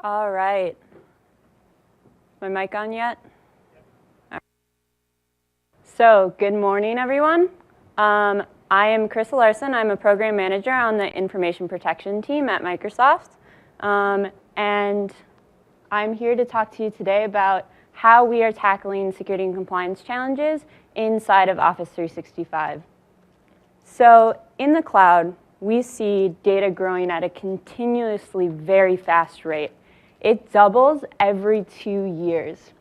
All right. My mic on yet? Yep. So, good morning, everyone. I am Chris Larson. I'm a program manager on the information protection team at Microsoft. And I'm here to talk to you today about how we are tackling security and compliance challenges inside of Office 365. So, in the cloud, we see data growing at a continuously very fast rate. It doubles every 2 years.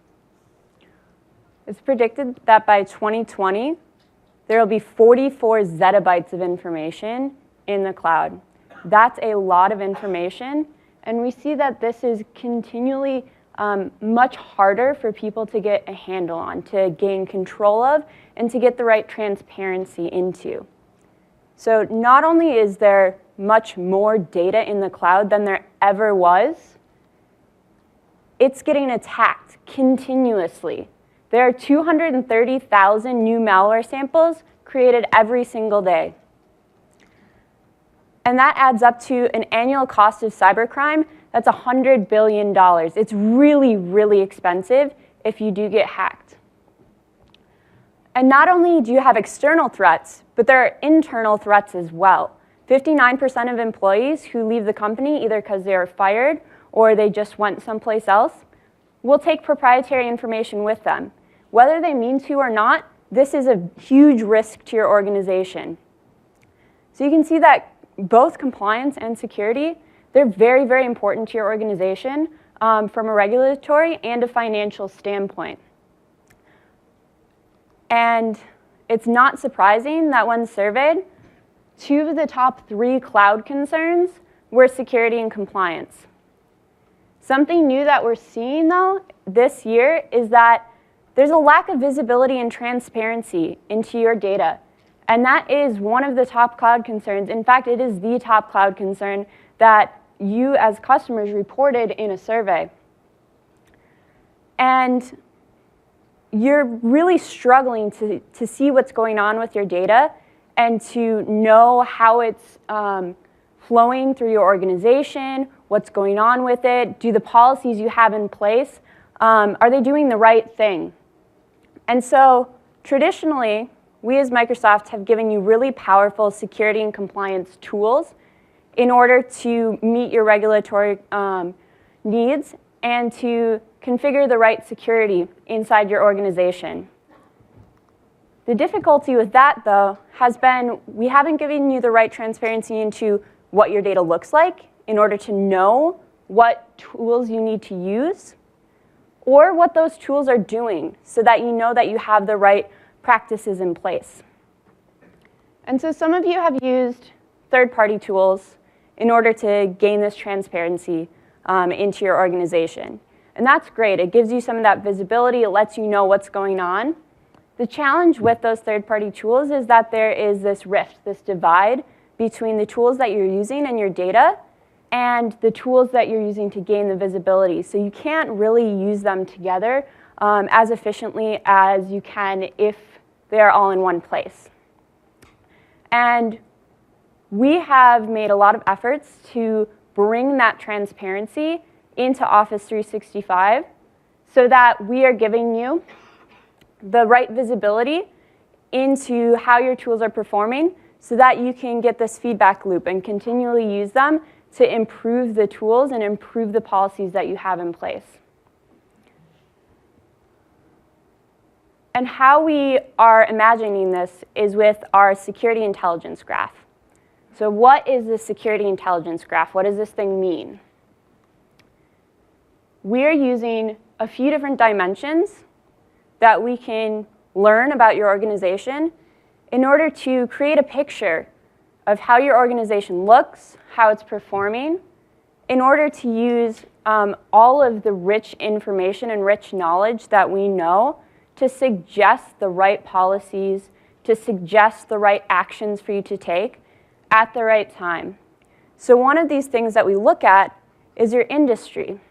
It's predicted that by 2020, there will be 44 zettabytes of information in the cloud. That's a lot of information, and we see that this is continually much harder for people to get a handle on, to gain control of, and to get the right transparency into. So not only is there much more data in the cloud than there ever was, it's getting attacked continuously. There are 230,000 new malware samples created every single day. And that adds up to an annual cost of cybercrime that's $100 billion. It's really, really expensive if you do get hacked. And not only do you have external threats, but there are internal threats as well. 59% of employees who leave the company either because they are fired or they just went someplace else will take proprietary information with them. Whether they mean to or not, this is a huge risk to your organization. So you can see that both compliance and security, they're very, very important to your organization from a regulatory and a financial standpoint. And it's not surprising that when surveyed, 2 of the top 3 cloud concerns were security and compliance. Something new that we're seeing, though, this year is that there's a lack of visibility and transparency into your data. And that is one of the top cloud concerns. In fact, it is the top cloud concern that you as customers reported in a survey. And you're really struggling to see what's going on with your data and to know how it's flowing through your organization, what's going on with it, do the policies you have in place, are they doing the right thing? And so traditionally, we as Microsoft have given you really powerful security and compliance tools in order to meet your regulatory needs and to configure the right security inside your organization. The difficulty with that, though, has been we haven't given you the right transparency into what your data looks like in order to know what tools you need to use or what those tools are doing so that you know that you have the right practices in place. And so some of you have used third-party tools in order to gain this transparency into your organization. And that's great. It gives you some of that visibility. It lets you know what's going on. The challenge with those third-party tools is that there is this rift, this divide between the tools that you're using and your data and the tools that you're using to gain the visibility. So you can't really use them together as efficiently as you can if they're all in one place. And we have made a lot of efforts to bring that transparency into Office 365 so that we are giving you the right visibility into how your tools are performing so that you can get this feedback loop and continually use them to improve the tools and improve the policies that you have in place. And how we are imagining this is with our security intelligence graph. So what is the security intelligence graph? What does this thing mean? We're using a few different dimensions that we can learn about your organization in order to create a picture of how your organization looks, how it's performing, in order to use all of the rich information and rich knowledge that we know to suggest the right policies, to suggest the right actions for you to take at the right time. So one of these things that we look at is your industry.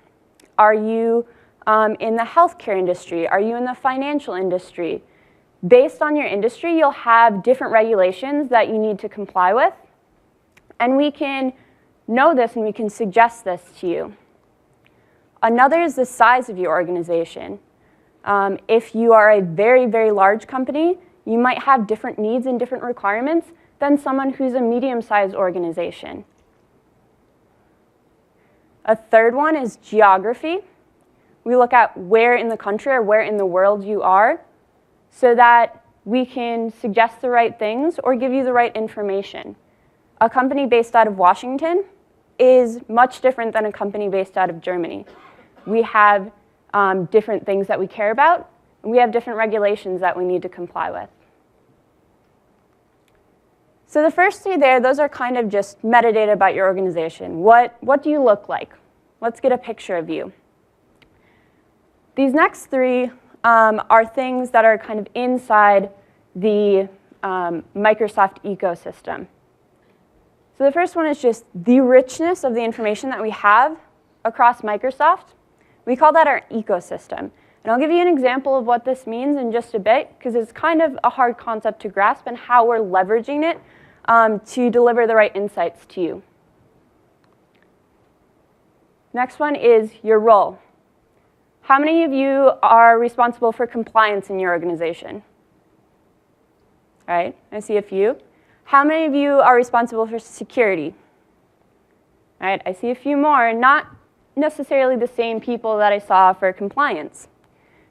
Are you in the healthcare industry? Are you in the financial industry? Based on your industry, you'll have different regulations that you need to comply with. And we can know this and we can suggest this to you. Another is the size of your organization. If you are a very, very large company, you might have different needs and different requirements than someone who's a medium-sized organization. A third one is geography. We look at where in the country or where in the world you are so that we can suggest the right things or give you the right information. A company based out of Washington is much different than a company based out of Germany. We have different things that we care about, and we have different regulations that we need to comply with. So the first three there, those are kind of just metadata about your organization. What do you look like? Let's get a picture of you. These next three are things that are kind of inside the Microsoft ecosystem. So the first one is just the richness of the information that we have across Microsoft. We call that our ecosystem. And I'll give you an example of what this means in just a bit, because it's kind of a hard concept to grasp and how we're leveraging it to deliver the right insights to you. Next one is your role. How many of you are responsible for compliance in your organization? All right, I see a few. How many of you are responsible for security? All right, I see a few more, not necessarily the same people that I saw for compliance.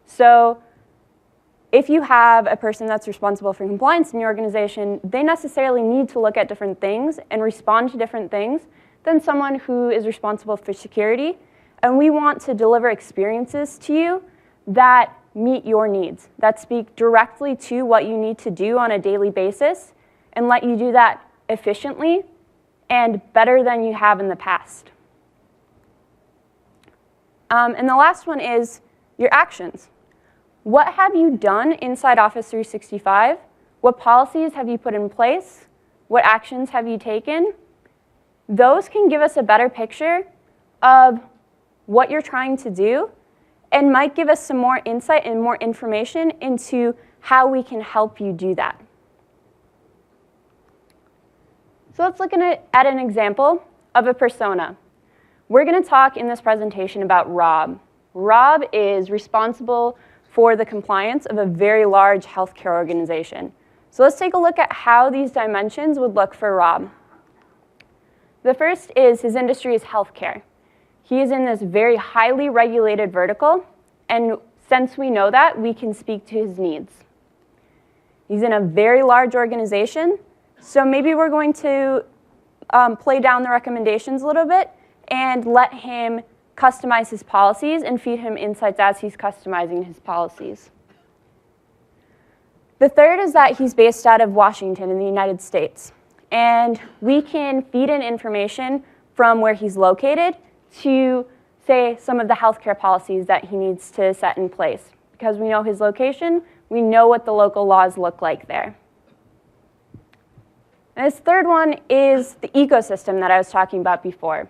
So if you have a person that's responsible for compliance in your organization, they necessarily need to look at different things and respond to different things than someone who is responsible for security. And we want to deliver experiences to you that meet your needs, that speak directly to what you need to do on a daily basis and let you do that efficiently and better than you have in the past. And the last one is your actions. What have you done inside Office 365? What policies have you put in place? What actions have you taken? Those can give us a better picture of what you're trying to do and might give us some more insight and more information into how we can help you do that. So let's look at an example of a persona. We're going to talk in this presentation about Rob. Rob is responsible for the compliance of a very large healthcare organization. So let's take a look at how these dimensions would look for Rob. The first is his industry is healthcare. He is in this very highly regulated vertical, and since we know that, we can speak to his needs. He's in a very large organization, so maybe we're going to play down the recommendations a little bit and let him customize his policies and feed him insights as he's customizing his policies. The third is that he's based out of Washington in the United States. And we can feed in information from where he's located to, say, some of the healthcare policies that he needs to set in place. Because we know his location, we know what the local laws look like there. And this third one is the ecosystem that I was talking about before.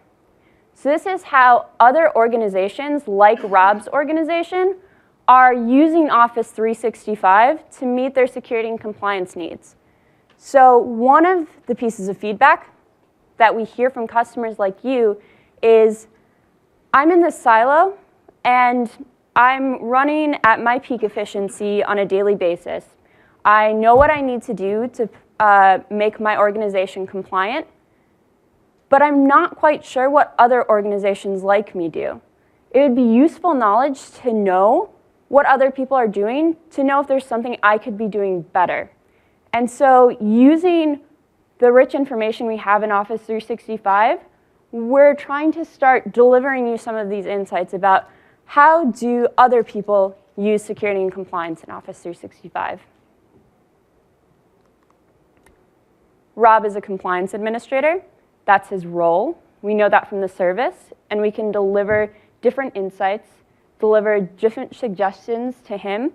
So this is how other organizations, like Rob's organization, are using Office 365 to meet their security and compliance needs. So one of the pieces of feedback that we hear from customers like you is, I'm in this silo, and I'm running at my peak efficiency on a daily basis. I know what I need to do to make my organization compliant, but I'm not quite sure what other organizations like me do. It would be useful knowledge to know what other people are doing, to know if there's something I could be doing better. And so using the rich information we have in Office 365, we're trying to start delivering you some of these insights about how do other people use security and compliance in Office 365. Rob is a compliance administrator. That's his role. We know that from the service, and we can deliver different insights, deliver different suggestions to him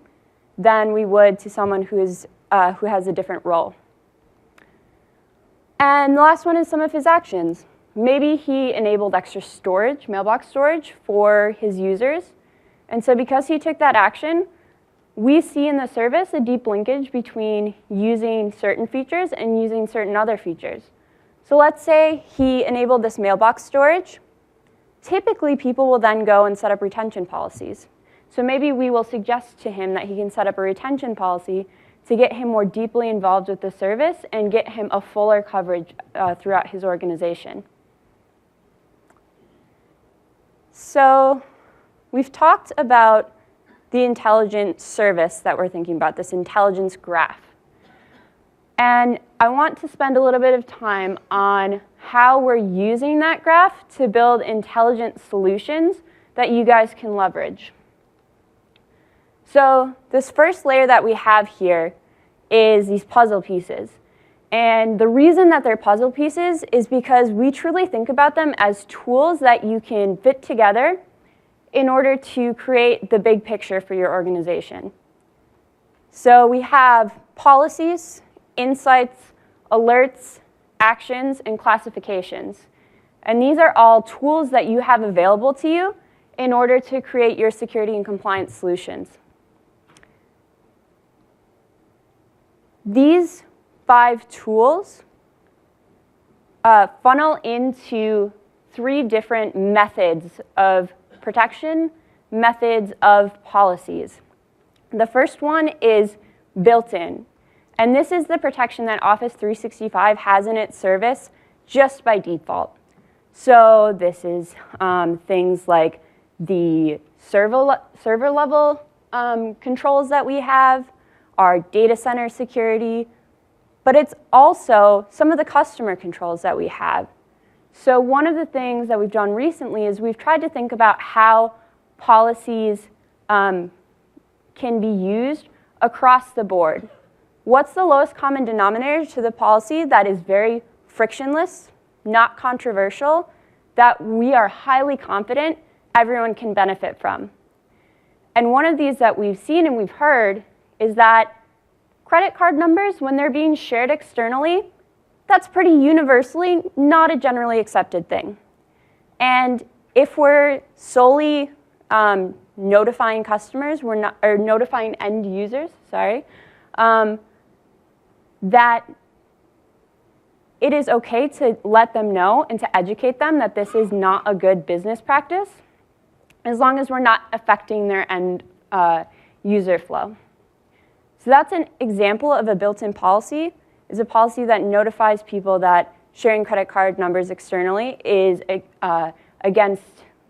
than we would to someone who has a different role. And the last one is some of his actions. Maybe he enabled extra storage, mailbox storage, for his users. And so because he took that action, we see in the service a deep linkage between using certain features and using certain other features. So let's say he enabled this mailbox storage. typically people will then go and set up retention policies. So maybe we will suggest to him that he can set up a retention policy to get him more deeply involved with the service and get him a fuller coverage throughout his organization. So we've talked about the intelligent service that we're thinking about, this intelligence graph. And I want to spend a little bit of time on how we're using that graph to build intelligent solutions that you guys can leverage. So this first layer that we have here is these puzzle pieces. And the reason that they're puzzle pieces is because we truly think about them as tools that you can fit together in order to create the big picture for your organization. So we have policies, insights, alerts, actions, and classifications. And these are all tools that you have available to you in order to create your security and compliance solutions. These 5 tools funnel into 3 different methods of protection, methods of policies. The first one is built-in. And this is the protection that Office 365 has in its service just by default. So this is things like the server level controls that we have, our data center security, but it's also some of the customer controls that we have. So one of the things that we've done recently is we've tried to think about how policies can be used across the board. What's the lowest common denominator to the policy that is very frictionless, not controversial, that we are highly confident everyone can benefit from? And one of these that we've seen and we've heard is that credit card numbers, when they're being shared externally, that's pretty universally not a generally accepted thing. And if we're solely notifying customers, or notifying end users, sorry, that it is okay to let them know and to educate them that this is not a good business practice, as long as we're not affecting their end user flow. So that's an example of a built-in policy, is a policy that notifies people that sharing credit card numbers externally is against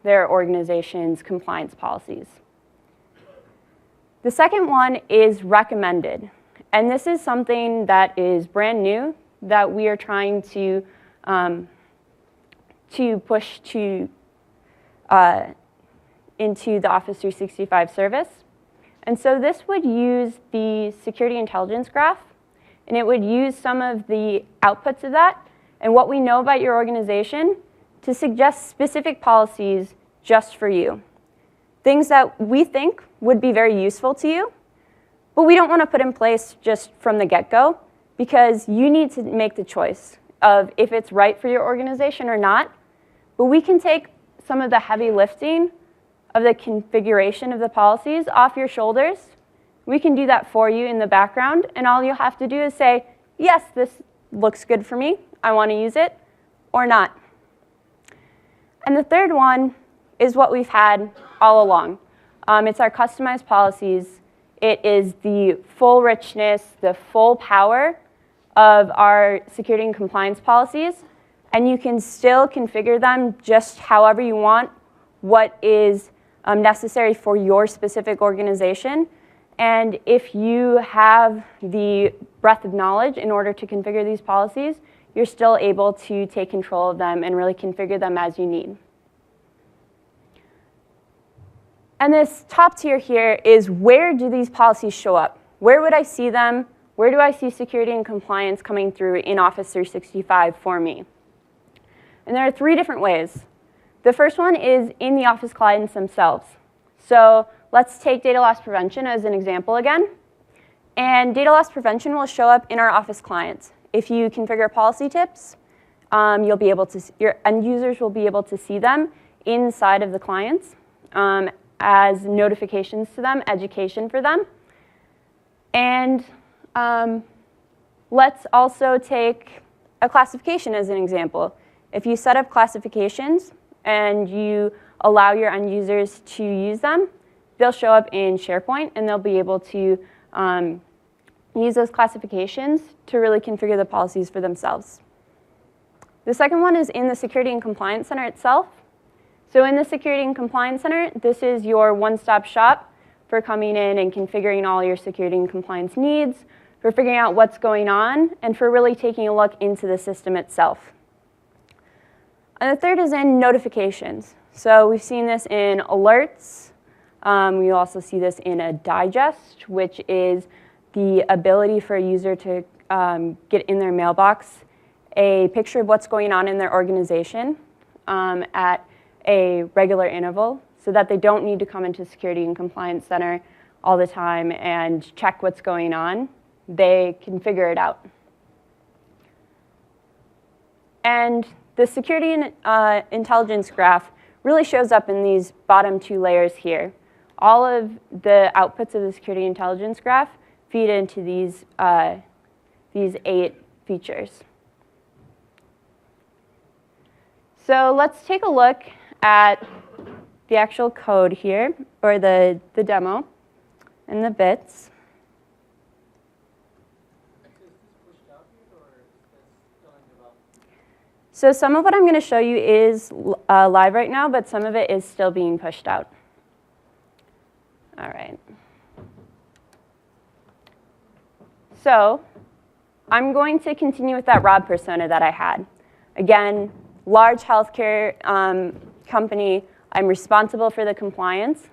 their organization's compliance policies. The second one is recommended. And this is something that is brand new that we are trying to push to into the Office 365 service. And so this would use the security intelligence graph, and it would use some of the outputs of that and what we know about your organization to suggest specific policies just for you. Things that we think would be very useful to you, but we don't want to put in place just from the get-go, because you need to make the choice of if it's right for your organization or not. But we can take some of the heavy lifting of the configuration of the policies off your shoulders. We can do that for you in the background, and all you'll have to do is say, yes, this looks good for me, I want to use it, or not. And the third one is what we've had all along. It's our customized policies. It is the full richness, the full power of our security and compliance policies, and you can still configure them just however you want, what is necessary for your specific organization. And if you have the breadth of knowledge in order to configure these policies, you're still able to take control of them and really configure them as you need. And this top tier here is, where do these policies show up? Where would I see them? Where do I see security and compliance coming through in Office 365 for me? And there are 3 different ways. The first one is in the Office clients themselves. So let's take data loss prevention as an example again. And data loss prevention will show up in our Office clients. If you configure policy tips, you'll be able to, your end users will be able to see them inside of the clients as notifications to them, education for them. And let's also take a classification as an example. If you set up classifications and you allow your end users to use them, they'll show up in SharePoint, and they'll be able to use those classifications to really configure the policies for themselves. The second one is in the Security and Compliance Center itself. So in the Security and Compliance Center, this is your one-stop shop for coming in and configuring all your security and compliance needs, for figuring out what's going on, and for really taking a look into the system itself. And the third is in notifications. So we've seen this in alerts. We also see this in a digest, which is the ability for a user to get in their mailbox a picture of what's going on in their organization at a regular interval, so that they don't need to come into Security and Compliance Center all the time and check what's going on. They can figure it out. And the security and intelligence graph really shows up in these bottom two layers here. All of the outputs of the security intelligence graph feed into these 8 features. So let's take a look at the actual code here, or the demo, and the bits. So some of what I'm going to show you is live right now, but some of it is still being pushed out. All right. So I'm going to continue with that Rob persona that I had. Again, large healthcare company. I'm responsible for the compliance.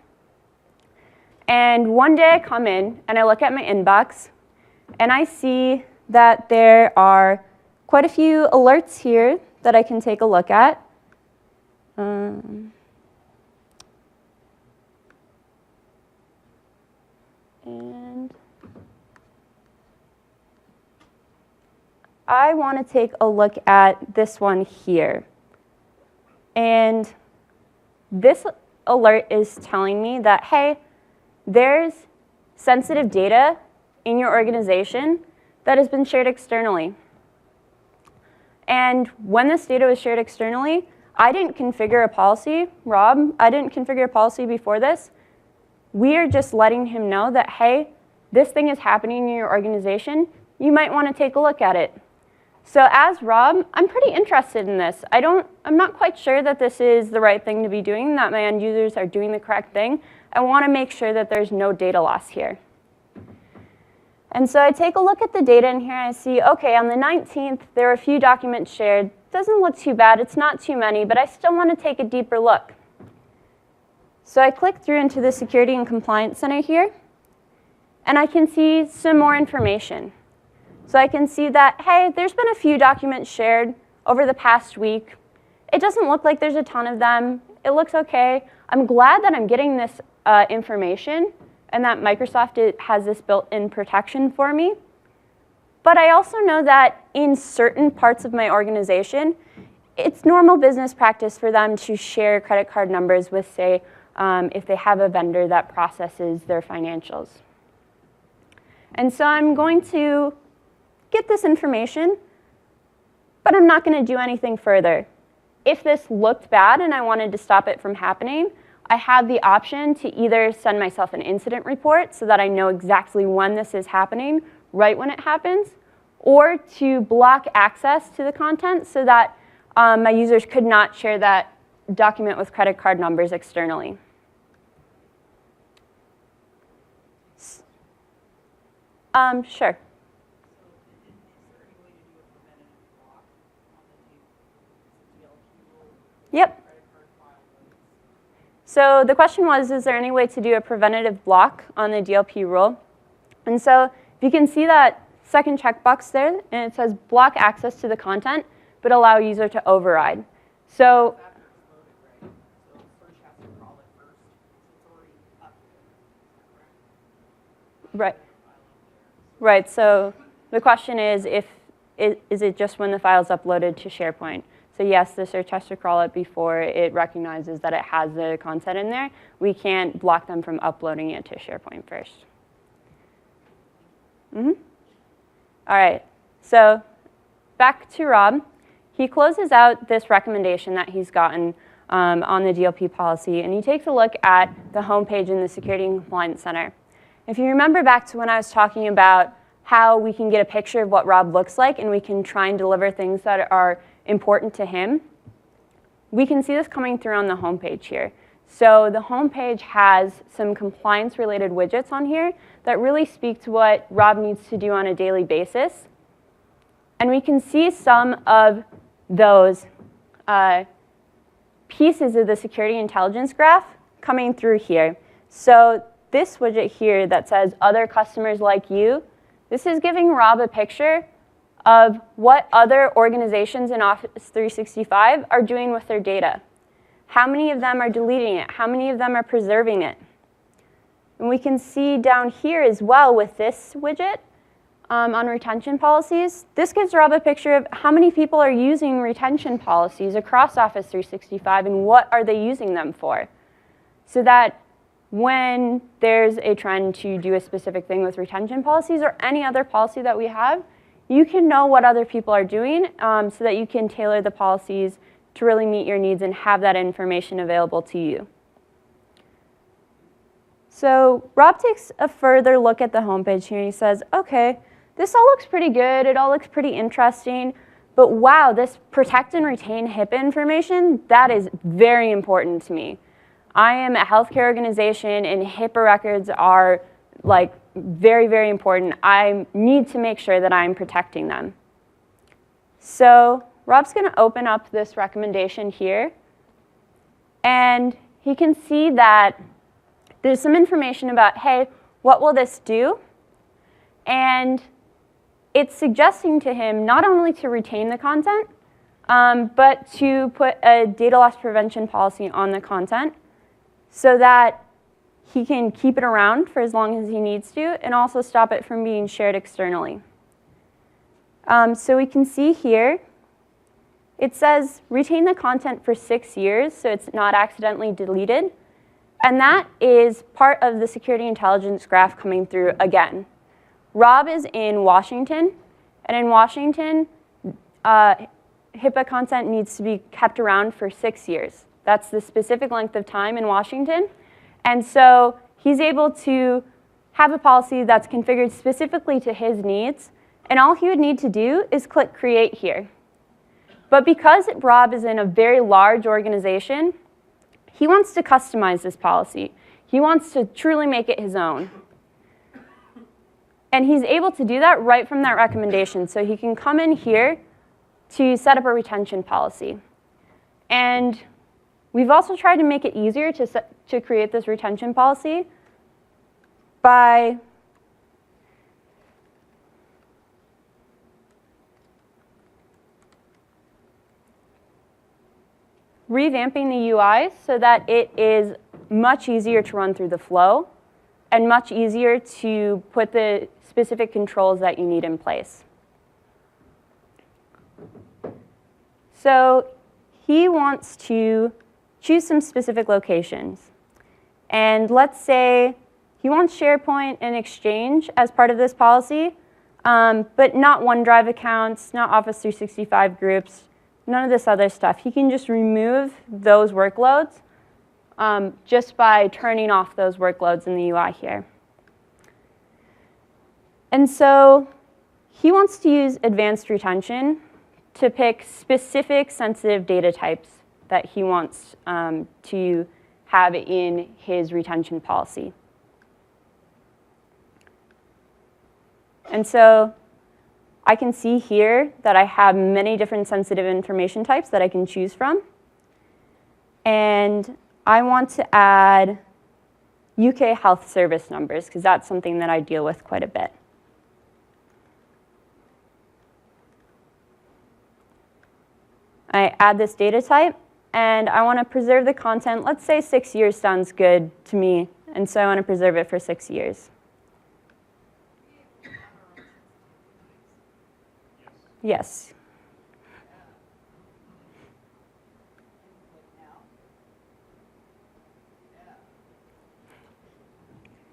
And one day I come in and I look at my inbox, and I see that there are quite a few alerts here that I can take a look at. And I want to take a look at this one here. And this alert is telling me that, hey, there's sensitive data in your organization that has been shared externally. And when this data was shared externally, I didn't configure a policy. Rob, I didn't configure a policy before this. We are just letting him know that, hey, this thing is happening in your organization. You might want to take a look at it. So as Rob, I'm pretty interested in this. I'm not quite sure that this is the right thing to be doing, that my end users are doing the correct thing. I want to make sure that there's no data loss here. And so I take a look at the data in here, and I see, okay, on the 19th, there were a few documents shared. Doesn't look too bad. It's not too many, but I still want to take a deeper look. So I click through into the Security and Compliance Center here, and I can see some more information. So I can see that, hey, there's been a few documents shared over the past week. It doesn't look like there's a ton of them. It looks okay. I'm glad that I'm getting this information and that Microsoft has this built-in protection for me. But I also know that in certain parts of my organization, it's normal business practice for them to share credit card numbers with, say, if they have a vendor that processes their financials. And so I'm going to get this information, but I'm not going to do anything further. If this looked bad and I wanted to stop it from happening, I have the option to either send myself an incident report so that I know exactly when this is happening, right when it happens, or to block access to the content so that my users could not share that document with credit card numbers externally. Sure. Yep. So the question was, is there any way to do a preventative block on the DLP rule? And so if you can see that second checkbox there, and it says block access to the content, but allow user to override. So right. So the question is, is it just when the file is uploaded to SharePoint? So yes, the search has to crawl it before it recognizes that it has the content in there. We can't block them from uploading it to SharePoint first. All right, so back to Rob. He closes out this recommendation that he's gotten on the DLP policy, and he takes a look at the homepage in the Security and Compliance Center. If you remember back to when I was talking about how we can get a picture of what Rob looks like and we can try and deliver things that are important to him, we can see this coming through on the homepage here. So the homepage has some compliance-related widgets on here that really speak to what Rob needs to do on a daily basis. And we can see some of those pieces of the security intelligence graph coming through here. So this widget here that says other customers like you, this is giving Rob a picture of what other organizations in Office 365 are doing with their data. How many of them are deleting it? How many of them are preserving it? And we can see down here as well with this widget on retention policies, this gives Rob a picture of how many people are using retention policies across Office 365 and what are they using them for. So that when there's a trend to do a specific thing with retention policies or any other policy that we have, you can know what other people are doing so that you can tailor the policies to really meet your needs and have that information available to you. So Rob takes a further look at the homepage here and he says, okay, this all looks pretty good, it all looks pretty interesting, but wow, this protect and retain HIPAA information, that is very important to me. I am a healthcare organization and HIPAA records are like very, very important. I need to make sure that I'm protecting them. So Rob's going to open up this recommendation here, and he can see that there's some information about, hey, what will this do? And it's suggesting to him not only to retain the content, but to put a data loss prevention policy on the content so that he can keep it around for as long as he needs to and also stop it from being shared externally. So we can see here, it says retain the content for 6 years so it's not accidentally deleted. And that is part of the security intelligence graph coming through again. Rob is in Washington, and in Washington, HIPAA content needs to be kept around for 6 years. That's the specific length of time in Washington. And so he's able to have a policy that's configured specifically to his needs, and all he would need to do is click Create here. But because Rob is in a very large organization, he wants to customize this policy. He wants to truly make it his own. And he's able to do that right from that recommendation. So he can come in here to set up a retention policy. And we've also tried to make it easier to create this retention policy by revamping the UI so that it is much easier to run through the flow and much easier to put the specific controls that you need in place. So he wants to choose some specific locations. And let's say he wants SharePoint and Exchange as part of this policy, but not OneDrive accounts, not Office 365 groups, none of this other stuff. He can just remove those workloads just by turning off those workloads in the UI here. And so he wants to use advanced retention to pick specific sensitive data types that he wants to have in his retention policy. And so I can see here that I have many different sensitive information types that I can choose from. And I want to add UK health service numbers because that's something that I deal with quite a bit. I add this data type, and I want to preserve the content. Let's say 6 years sounds good to me, and so I want to preserve it for 6 years. Yes.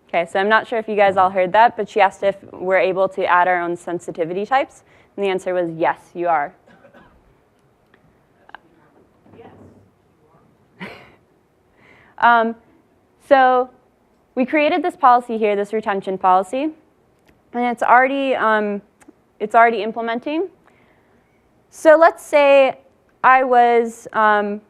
Okay, so I'm not sure if you guys all heard that, but she asked if we're able to add our own sensitivity types, and the answer was yes, you are. So we created this policy here, this retention policy, and it's already implementing. So let's say I was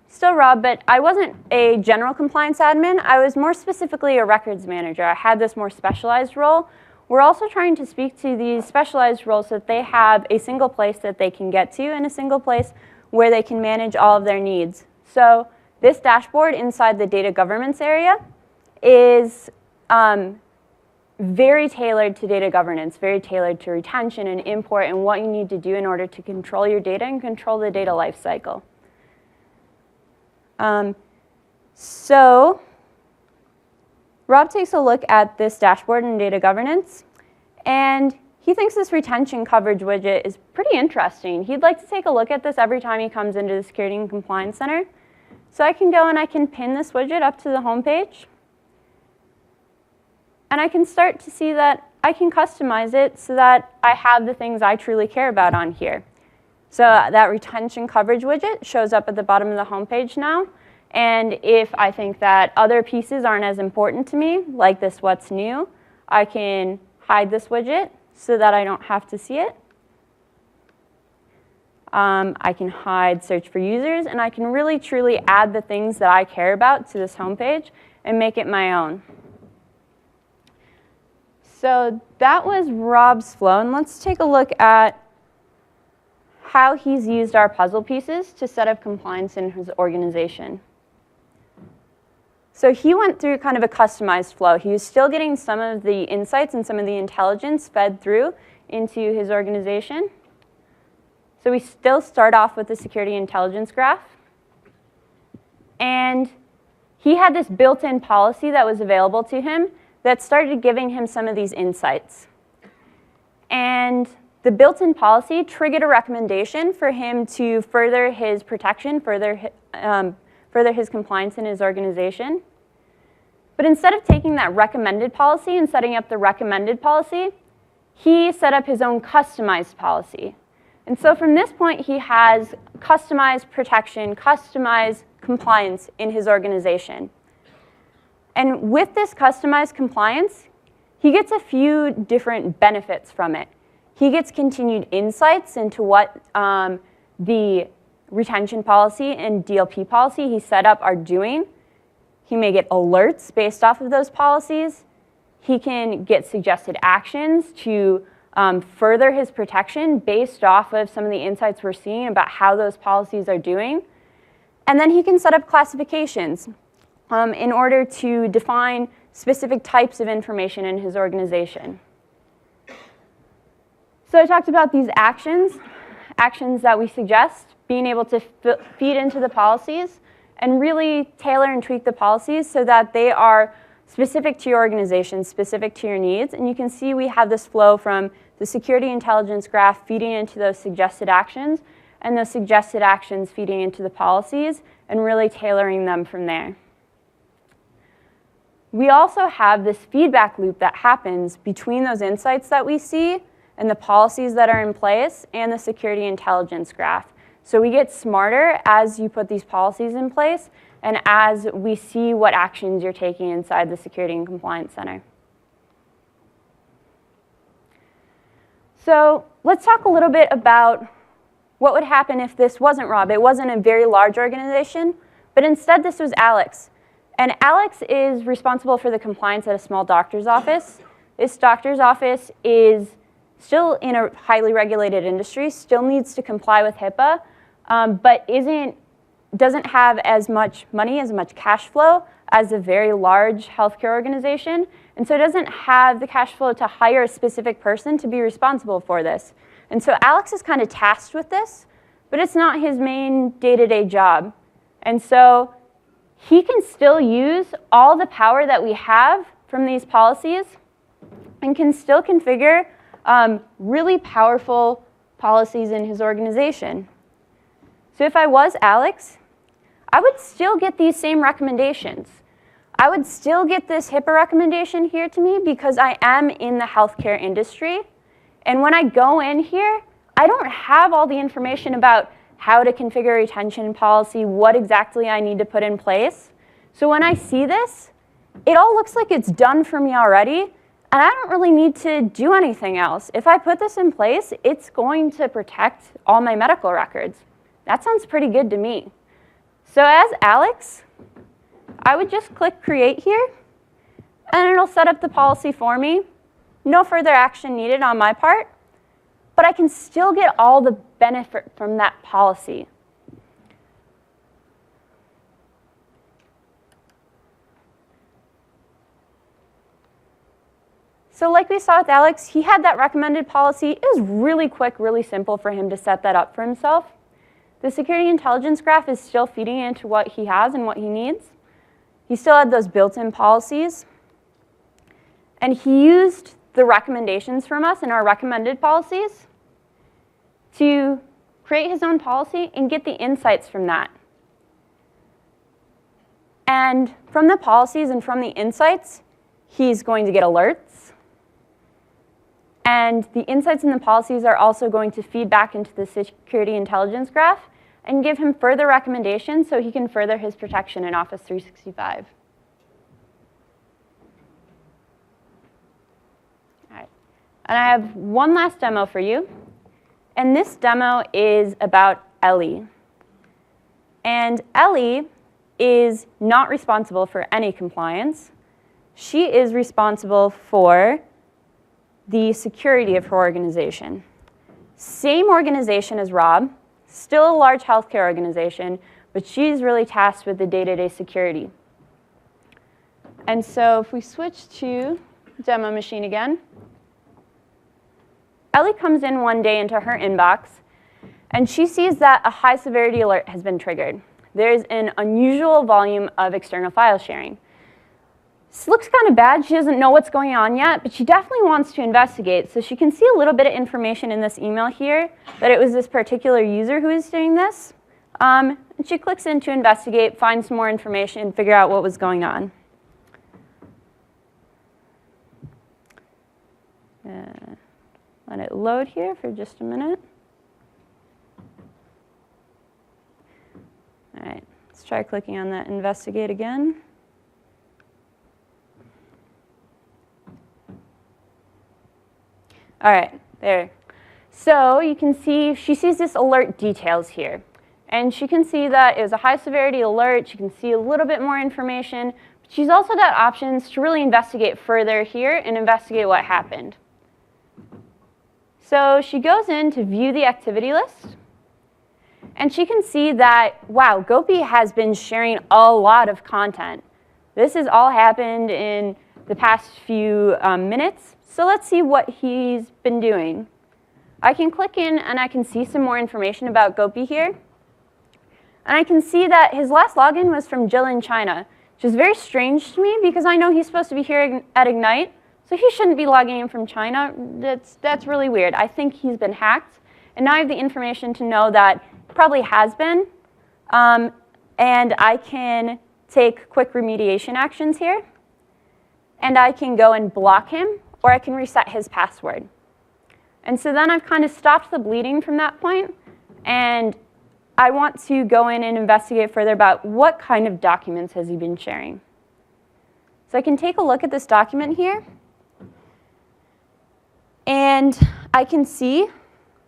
still Rob, but I wasn't a general compliance admin. I was more specifically a records manager. I had this more specialized role. We're also trying to speak to these specialized roles so that they have a single place that they can get to and a single place where they can manage all of their needs. So this dashboard inside the data governance area is very tailored to data governance, very tailored to retention and import and what you need to do in order to control your data and control the data lifecycle. So Rob takes a look at this dashboard in data governance, and he thinks this retention coverage widget is pretty interesting. He'd like to take a look at this every time he comes into the Security and Compliance Center. So I can go and I can pin this widget up to the home page. And I can start to see that I can customize it so that I have the things I truly care about on here. So that retention coverage widget shows up at the bottom of the home page now. And if I think that other pieces aren't as important to me, like this what's new, I can hide this widget so that I don't have to see it. I can hide search for users, and I can really truly add the things that I care about to this home page and make it my own. So that was Rob's flow, and let's take a look at how he's used our puzzle pieces to set up compliance in his organization. So he went through kind of a customized flow. He was still getting some of the insights and some of the intelligence fed through into his organization. So we still start off with the security intelligence graph. And he had this built-in policy that was available to him that started giving him some of these insights. And the built-in policy triggered a recommendation for him to further his protection, further his compliance in his organization. But instead of taking that recommended policy and setting up the recommended policy, he set up his own customized policy. And so from this point, he has customized protection, customized compliance in his organization. And with this customized compliance, he gets a few different benefits from it. He gets continued insights into what the retention policy and DLP policy he set up are doing. He may get alerts based off of those policies. He can get suggested actions to further his protection based off of some of the insights we're seeing about how those policies are doing. And then he can set up classifications in order to define specific types of information in his organization. So I talked about these actions that we suggest, being able to feed into the policies and really tailor and tweak the policies so that they are specific to your organization, specific to your needs. And you can see we have this flow from the security intelligence graph feeding into those suggested actions, and those suggested actions feeding into the policies and really tailoring them from there. We also have this feedback loop that happens between those insights that we see and the policies that are in place and the security intelligence graph. So we get smarter as you put these policies in place and as we see what actions you're taking inside the Security and Compliance Center. So let's talk a little bit about what would happen if this wasn't Rob. It wasn't a very large organization, but instead this was Alex. And Alex is responsible for the compliance at a small doctor's office. This doctor's office is still in a highly regulated industry, still needs to comply with HIPAA, but doesn't have as much money, as much cash flow as a very large healthcare organization, and so doesn't have the cash flow to hire a specific person to be responsible for this. And so Alex is kind of tasked with this, but it's not his main day-to-day job. And so he can still use all the power that we have from these policies and can still configure really powerful policies in his organization. So if I was Alex, I would still get these same recommendations. I would still get this HIPAA recommendation here to me because I am in the healthcare industry. And when I go in here, I don't have all the information about how to configure a retention policy, what exactly I need to put in place. So when I see this, it all looks like it's done for me already, and I don't really need to do anything else. If I put this in place, it's going to protect all my medical records. That sounds pretty good to me. So as Alex, I would just click Create here, and it'll set up the policy for me. No further action needed on my part, but I can still get all the benefit from that policy. So like we saw with Alex, he had that recommended policy. It was really quick, really simple for him to set that up for himself. The security intelligence graph is still feeding into what he has and what he needs. He still had those built-in policies. And he used the recommendations from us in our recommended policies to create his own policy and get the insights from that. And from the policies and from the insights, he's going to get alerts. And the insights and the policies are also going to feed back into the security intelligence graph and give him further recommendations so he can further his protection in Office 365. All right. And I have one last demo for you. And this demo is about Ellie. And Ellie is not responsible for any compliance. She is responsible for the security of her organization. Same organization as Rob, still a large healthcare organization, but she's really tasked with the day-to-day security. And so if we switch to demo machine again, Ellie comes in one day into her inbox, and she sees that a high severity alert has been triggered. There's an unusual volume of external file sharing. This looks kind of bad. She doesn't know what's going on yet, but she definitely wants to investigate. So she can see a little bit of information in this email here that it was this particular user who was doing this. And she clicks in to investigate, find some more information, figure out what was going on. Let it load here for just a minute. All right, let's try clicking on that investigate again. All right, there. So you can see she sees this alert details here. And she can see that it was a high severity alert. She can see a little bit more information. But she's also got options to really investigate further here and investigate what happened. So she goes in to view the activity list. And she can see that, wow, Gopi has been sharing a lot of content. This has all happened in the past few minutes. So let's see what he's been doing. I can click in and I can see some more information about Gopi here. And I can see that his last login was from Jill in China, which is very strange to me because I know he's supposed to be here at Ignite, so he shouldn't be logging in from China. That's really weird. I think he's been hacked. And now I have the information to know that he probably has been. And I can take quick remediation actions here. And I can go and block him, or I can reset his password. And so then I've kind of stopped the bleeding from that point, and I want to go in and investigate further about what kind of documents has he been sharing. So I can take a look at this document here, and I can see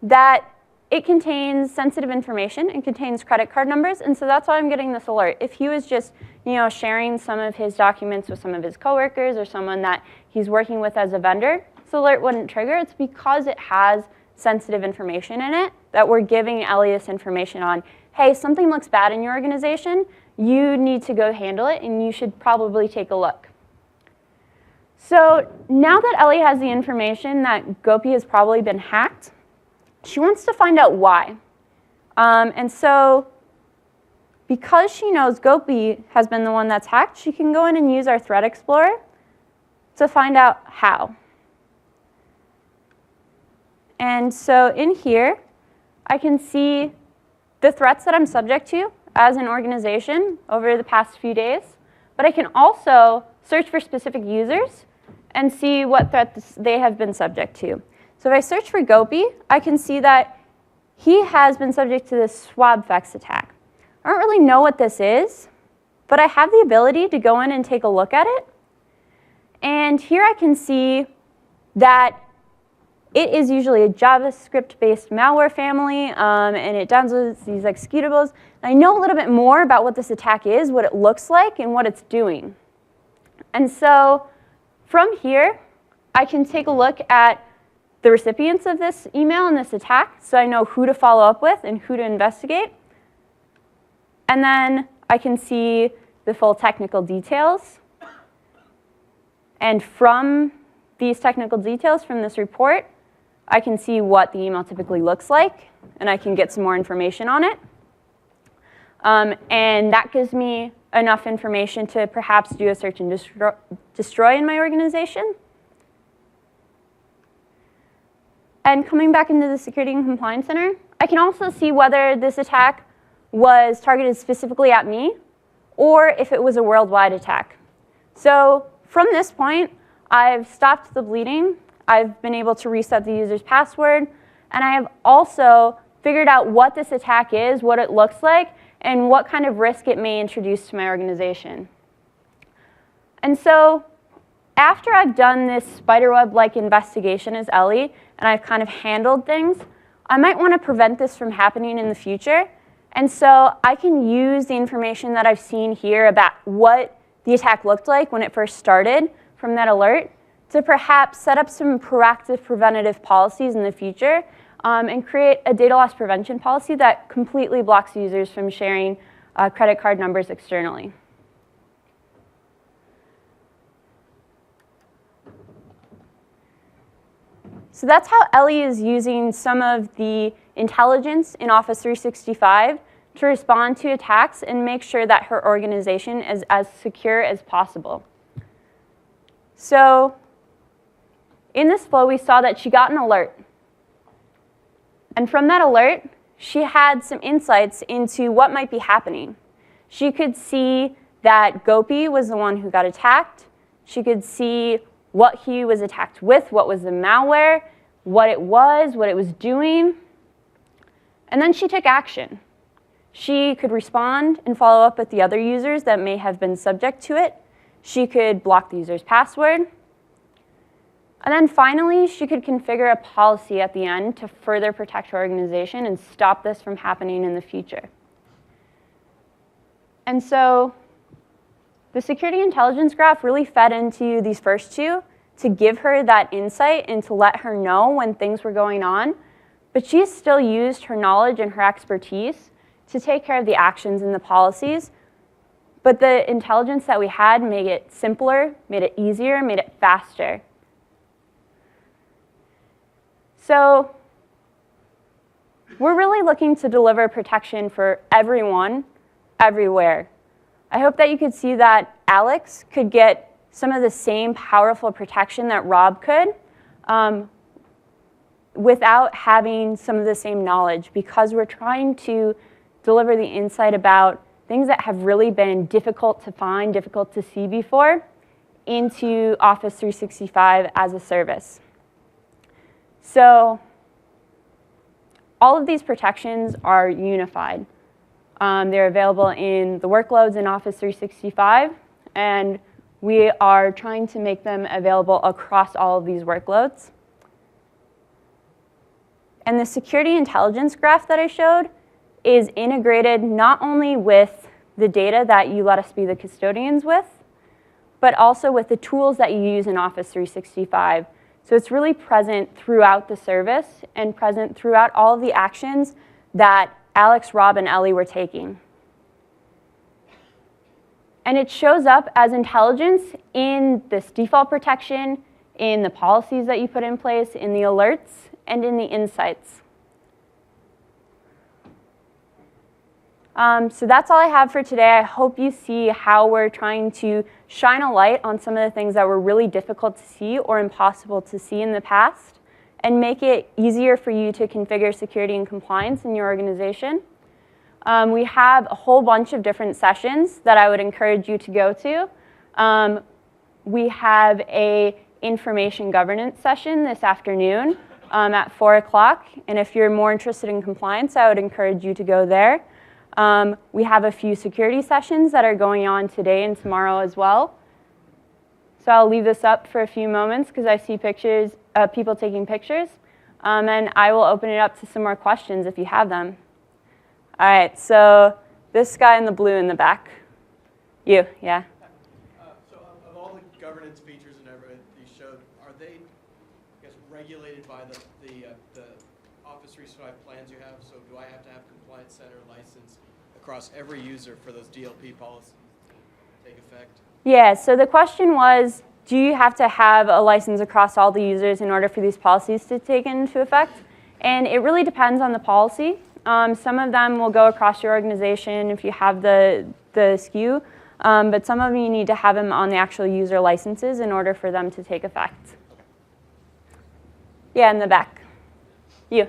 that it contains sensitive information. It contains credit card numbers, and so that's why I'm getting this alert. If he was just sharing some of his documents with some of his coworkers or someone that he's working with as a vendor, this alert wouldn't trigger. It's because it has sensitive information in it that we're giving Ellie this information on. Hey, something looks bad in your organization. You need to go handle it, and you should probably take a look. So now that Ellie has the information that Gopi has probably been hacked, she wants to find out why. And so because she knows Gopi has been the one that's hacked, she can go in and use our Threat Explorer to find out how. And so in here, I can see the threats that I'm subject to as an organization over the past few days. But I can also search for specific users and see what threats they have been subject to. So if I search for Gopi, I can see that he has been subject to this SwabFex attack. I don't really know what this is, but I have the ability to go in and take a look at it. And here I can see that it is usually a JavaScript-based malware family, and it downloads these executables. I know a little bit more about what this attack is, what it looks like, and what it's doing. And so from here, I can take a look at the recipients of this email and this attack, so I know who to follow up with and who to investigate. And then I can see the full technical details. And from these technical details from this report, I can see what the email typically looks like, and I can get some more information on it. And that gives me enough information to perhaps do a search and destroy in my organization. And coming back into the Security and Compliance Center, I can also see whether this attack was targeted specifically at me or if it was a worldwide attack. So from this point, I've stopped the bleeding. I've been able to reset the user's password. And I have also figured out what this attack is, what it looks like, and what kind of risk it may introduce to my organization. And so after I've done this spiderweb-like investigation as Ellie, and I've kind of handled things, I might want to prevent this from happening in the future. And so I can use the information that I've seen here about what the attack looked like when it first started from that alert to perhaps set up some proactive preventative policies in the future and create a data loss prevention policy that completely blocks users from sharing credit card numbers externally. So that's how Ellie is using some of the intelligence in Office 365 to respond to attacks and make sure that her organization is as secure as possible. So in this flow, we saw that she got an alert. And from that alert, she had some insights into what might be happening. She could see that Gopi was the one who got attacked. She could see what he was attacked with, what was the malware, what it was doing. And then she took action. She could respond and follow up with the other users that may have been subject to it. She could block the user's password. And then finally, she could configure a policy at the end to further protect her organization and stop this from happening in the future. And so the security intelligence graph really fed into these first two to give her that insight and to let her know when things were going on. But she still used her knowledge and her expertise to take care of the actions and the policies. But the intelligence that we had made it simpler, made it easier, made it faster. So we're really looking to deliver protection for everyone, everywhere. I hope that you could see that Alex could get some of the same powerful protection that Rob could without having some of the same knowledge, because we're trying to deliver the insight about things that have really been difficult to find, difficult to see before into Office 365 as a service. So all of these protections are unified. They're available in the workloads in Office 365, and we are trying to make them available across all of these workloads. And the security intelligence graph that I showed is integrated not only with the data that you let us be the custodians with, but also with the tools that you use in Office 365. So it's really present throughout the service and present throughout all of the actions that Alex, Rob, and Ellie were taking. And it shows up as intelligence in this default protection, in the policies that you put in place, in the alerts, and in the insights. So that's all I have for today. I hope you see how we're trying to shine a light on some of the things that were really difficult to see or impossible to see in the past and make it easier for you to configure security and compliance in your organization. We have a whole bunch of different sessions that I would encourage you to go to. We have an information governance session this afternoon at 4 o'clock. And if you're more interested in compliance, I would encourage you to go there. We have a few security sessions that are going on today and tomorrow as well. So I'll leave this up for a few moments because I see pictures, people taking pictures. And I will open it up to some more questions if you have them. All right, so this guy in the blue in the back. You, yeah. So of all the governance features and everything you showed, are they, I guess, regulated by the Office 365 plans you have? So do I have to have Compliance Center license across every user for those DLP policies to take effect? Yeah, so the question was, do you have to have a license across all the users in order for these policies to take into effect? And it really depends on the policy. Some of them will go across your organization if you have the SKU, but some of them you need to have them on the actual user licenses in order for them to take effect. Yeah, in the back. You.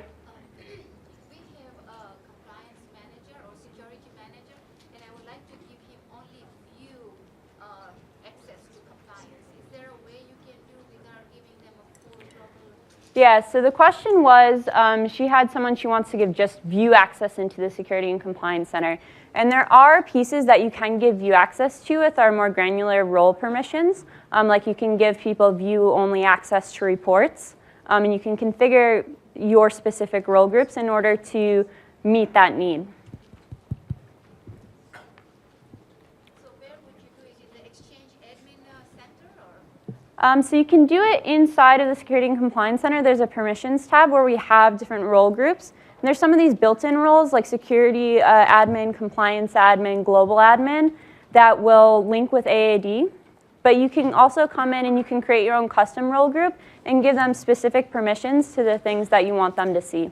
Yeah, so the question was, she had someone she wants to give just view access into the Security and Compliance Center. And there are pieces that you can give view access to with our more granular role permissions. Like you can give people view-only access to reports. And you can configure your specific role groups in order to meet that need. So you can do it inside of the Security and Compliance Center. There's a Permissions tab where we have different role groups. And there's some of these built-in roles like Security Admin, Compliance Admin, Global Admin that will link with AAD. But you can also come in and you can create your own custom role group and give them specific permissions to the things that you want them to see.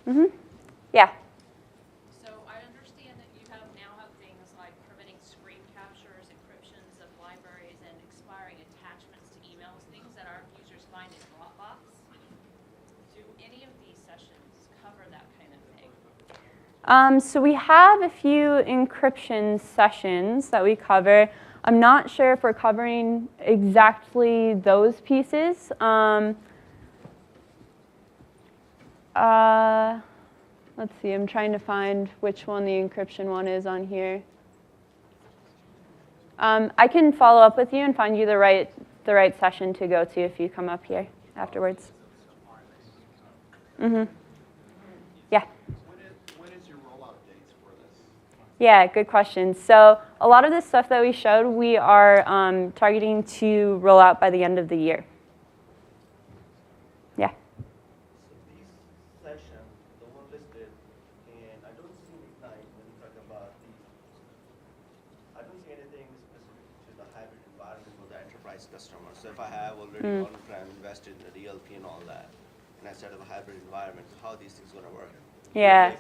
Thank you. Yeah. So we have a few encryption sessions that we cover. I'm not sure if we're covering exactly those pieces. Let's see, I'm trying to find which one the encryption one is on here. I can follow up with you and find you the right session to go to if you come up here afterwards. Yeah. Yeah, good question. So a lot of this stuff that we showed, we are targeting to roll out by the end of the year. Yeah. So these sessions, the one listed, and I don't see any time when you talk about these. I don't see anything specific to the hybrid environment for the enterprise customer. So if I have already on-prem invested in the DLP and all that, and I set up a hybrid environment, how are these things going to work? Yeah.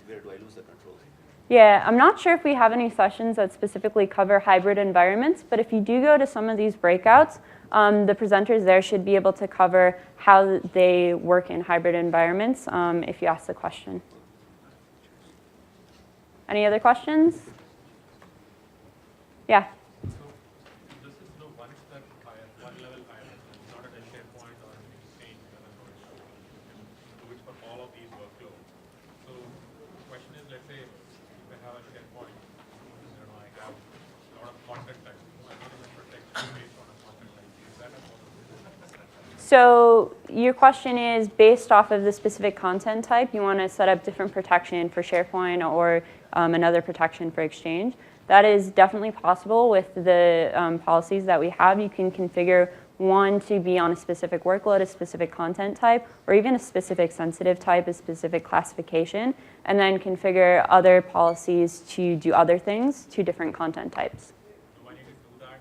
Where do I lose the control? Yeah, I'm not sure if we have any sessions that specifically cover hybrid environments, but if you do go to some of these breakouts, the presenters there should be able to cover how they work in hybrid environments if you ask the question. Any other questions? Yeah. So this is the one step higher, one level higher. It's not a SharePoint or an Exchange which for all of these workloads. So the question is, let's say if I have a SharePoint, I have a lot of content types. I don't even protect based on a content type. Is that a possibility? So your question is based off of the specific content type, you want to set up different protection for SharePoint or another protection for Exchange. That is definitely possible with the policies that we have. You can configure one to be on a specific workload, a specific content type, or even a specific sensitive type, a specific classification, and then configure other policies to do other things to different content types. Do I need to do that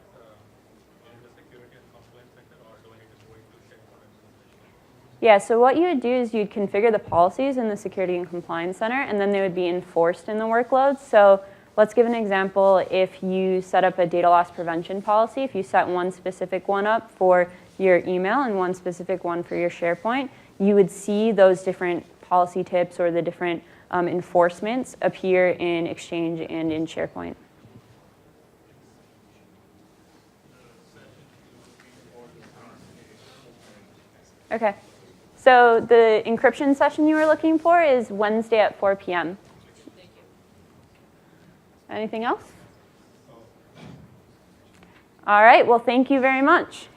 in the Security and Compliance Center, or do I need to go into SharePoint? Yeah, so what you would do is you'd configure the policies in the Security and Compliance Center, and then they would be enforced in the workloads. So let's give an example. If you set up a data loss prevention policy, if you set one specific one up for your email and one specific one for your SharePoint, you would see those different policy tips or the different enforcements appear in Exchange and in SharePoint. Okay. So the encryption session you were looking for is Wednesday at 4 p.m. Anything else? All right, well, thank you very much.